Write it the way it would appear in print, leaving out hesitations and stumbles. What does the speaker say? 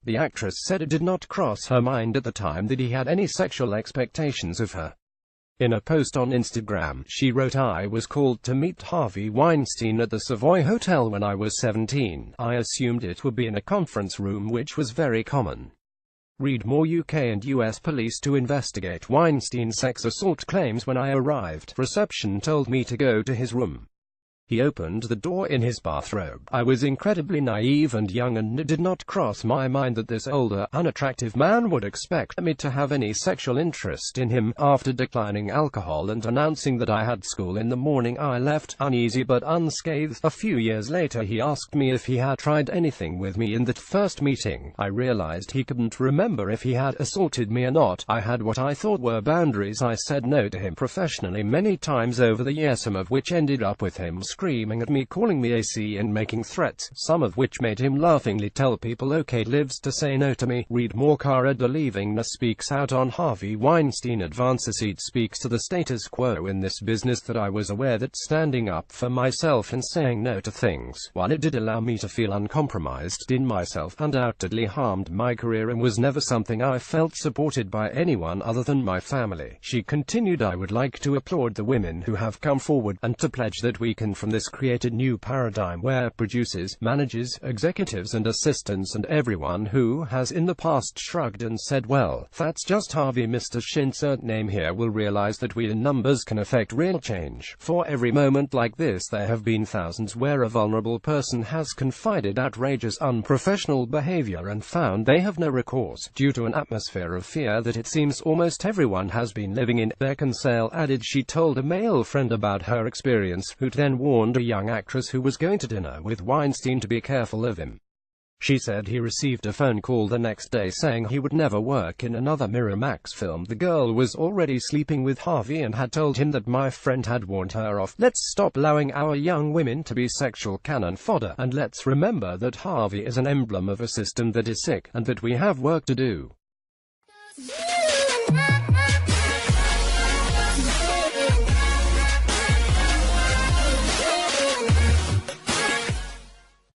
The actress said it did not cross her mind at the time that he had any sexual expectations of her. In a post on Instagram, she wrote, "I was called to meet Harvey Weinstein at the Savoy Hotel when I was 17. I assumed it would be in a conference room, which was very common. Read more. UK and US police to investigate Weinstein's sex assault claims. When I arrived, reception told me to go to his room. He opened the door in his bathrobe. I was incredibly naive and young, and it did not cross my mind that this older, unattractive man would expect me to have any sexual interest in him. After declining alcohol and announcing that I had school in the morning, I left, uneasy but unscathed. A few years later, he asked me if he had tried anything with me in that first meeting. I realized he couldn't remember if he had assaulted me or not. I had what I thought were boundaries. I said no to him professionally many times over the years, some of which ended up with him screaming at me, calling me AC, and making threats, some of which made him laughingly tell people okay lives to say no to me." Read more. Cara Delevingne speaks out on Harvey Weinstein advances. It speaks to the status quo in this business that I was aware that standing up for myself and saying no to things, while it did allow me to feel uncompromised in myself, undoubtedly harmed my career and was never something I felt supported by anyone other than my family. She continued, "I would like to applaud the women who have come forward, and to pledge that we can from this create a new paradigm where producers, managers, executives and assistants and everyone who has in the past shrugged and said, well, that's just Harvey, Mr. Insert name here, will realize that we in numbers can affect real change. For every moment like this, there have been thousands where a vulnerable person has confided outrageous, unprofessional behavior and found they have no recourse, due to an atmosphere of fear that it seems almost everyone has been living in." Beckinsale added she told a male friend about her experience, who then warned a young actress who was going to dinner with Weinstein to be careful of him. She said he received a phone call the next day saying he would never work in another Miramax film. The girl was already sleeping with Harvey and had told him that my friend had warned her off. "Let's stop allowing our young women to be sexual cannon fodder, and let's remember that Harvey is an emblem of a system that is sick, and that we have work to do."